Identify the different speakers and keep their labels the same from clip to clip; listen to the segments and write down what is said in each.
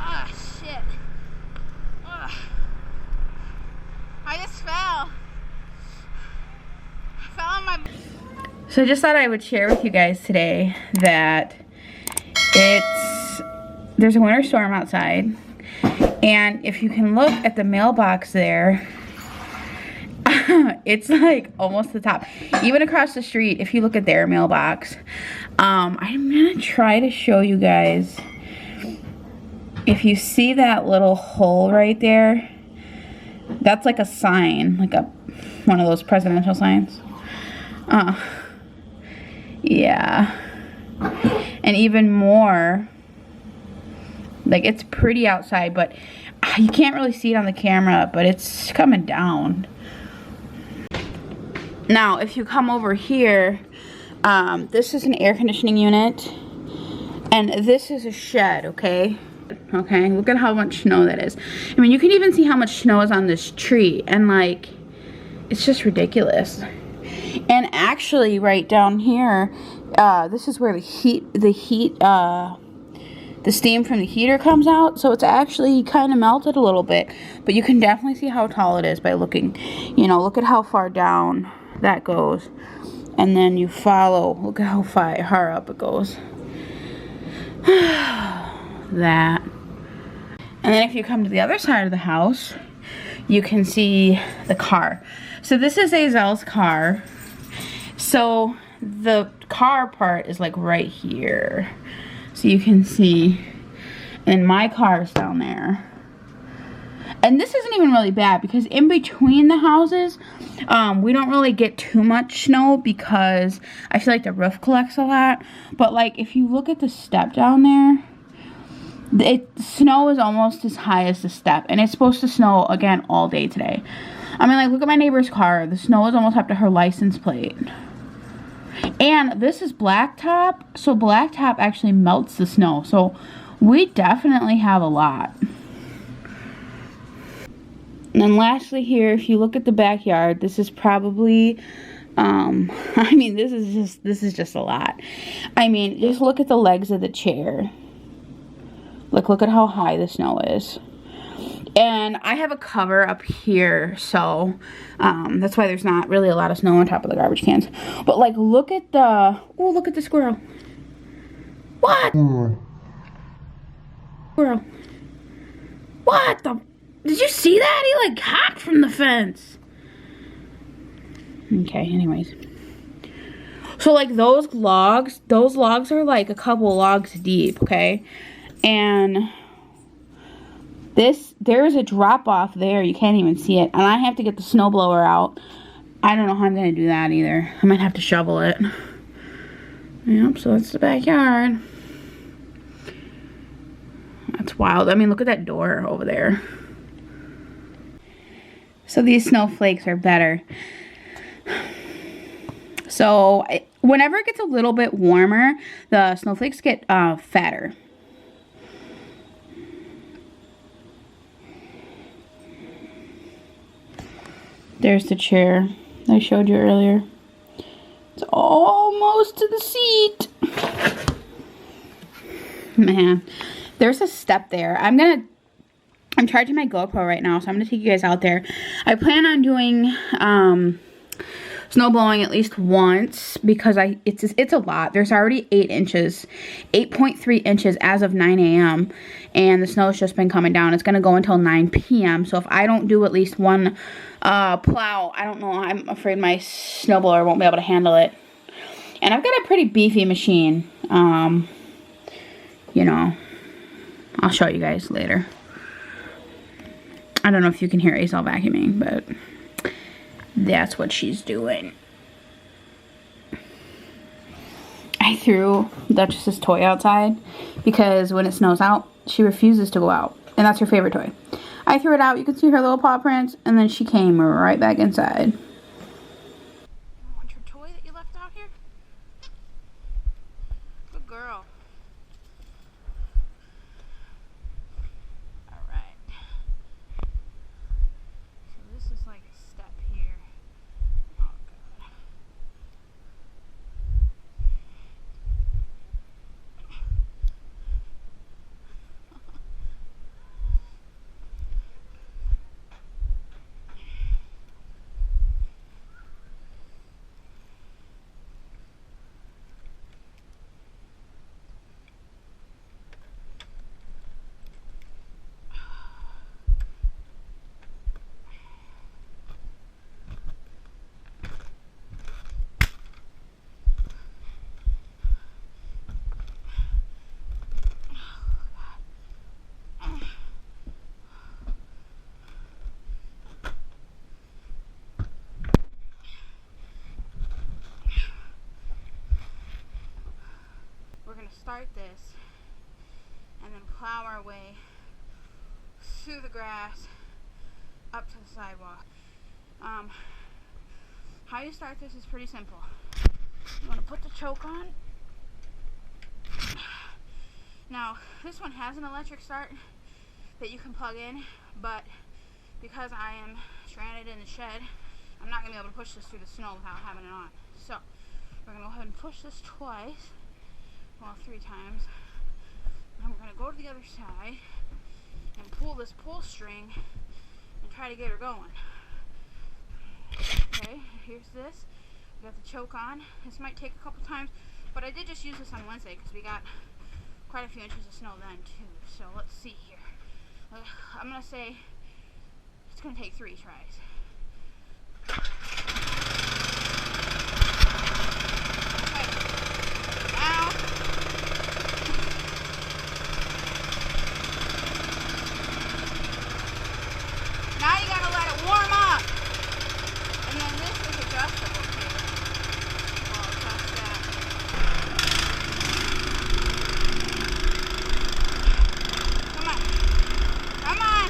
Speaker 1: Ah, shit. Ugh. I just fell. I fell on my... So I just thought I would share with you guys today that there's a winter storm outside, and if you can look at the mailbox there, it's like almost the top. Even across the street, if you look at their mailbox, I'm gonna try to show you guys. If you see that little hole right there, that's like a sign, like one of those presidential signs. Yeah. And even more, like, it's pretty outside, but you can't really see it on the camera, but it's coming down. Now, if you come over here, this is an air conditioning unit, and this is a shed, okay? Okay, look at how much snow that is. I mean, you can even see how much snow is on this tree, and like, it's just ridiculous. And actually, right down here, this is where the steam from the heater comes out, so it's actually kind of melted a little bit. But you can definitely see how tall it is by looking. You know, look at how far down that goes, and then you follow. Look at how far up it goes. That. And then if you come to the other side of the house, you can see the car. So this is Azel's car. So the car part is like right here. So you can see. And my car is down there. And this isn't even really bad because in between the houses, we don't really get too much snow because I feel like the roof collects a lot. But like if you look at the step down there, snow is almost as high as the step, and it's supposed to snow again all day today. I mean, like, look at my neighbor's car. The snow is almost up to her license plate. And this is blacktop, so blacktop actually melts the snow. So we definitely have a lot. And then lastly here, if you look at the backyard, this is probably I mean, this is just a lot. I mean, just look at the legs of the chair. Look at how high the snow is. And I have a cover up here, so that's why there's not really a lot of snow on top of the garbage cans. But like, look at the squirrel. What? Squirrel. What the? Did you see that? He like hopped from the fence. Okay, anyways. So like those logs are like a couple logs deep, okay? And there's a drop off there. You can't even see it. And I have to get the snowblower out. I don't know how I'm going to do that either. I might have to shovel it. Yep, so that's the backyard. That's wild. I mean, look at that door over there. So these snowflakes are better. So whenever it gets a little bit warmer, the snowflakes get fatter. There's the chair I showed you earlier. It's almost to the seat. Man, there's a step there. I'm charging my GoPro right now, so I'm gonna take you guys out there. I plan on doing snow blowing at least once because it's a lot. There's already 8 inches, 8.3 inches as of 9 a.m. and the snow's just been coming down. It's gonna go until 9 p.m. So if I don't do at least one plow, I don't know, I'm afraid my snowblower won't be able to handle it. And I've got a pretty beefy machine. You know, I'll show you guys later. I don't know if you can hear Azel vacuuming, but that's what she's doing. I threw Duchess's toy outside because when it snows out, she refuses to go out. And that's her favorite toy. I threw it out. You can see her little paw prints. And then she came right back inside. Want your toy that you left out here? Good girl. Alright. So this is like a step here. Oh god. gonna start this and then plow our way through the grass up to the sidewalk. How you start this is pretty simple. You want to put the choke on. Now, this one has an electric start that you can plug in, but because I am stranded in the shed, I'm not going to be able to push this through the snow without having it on. So, we're going to go ahead and push this twice, well, 3 times. And we're going to go to the other side and pull this pull string and try to get her going. Okay, here's this. We got the choke on. This might take a couple times, but I did just use this on Wednesday because we got quite a few inches of snow then too. So let's see here. I'm going to say it's going to take 3 tries. Now you gotta let it warm up. And then this is adjustable too. I'll adjust that. Come on. Come on.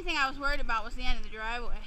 Speaker 1: thing I was worried about was the end of the driveway.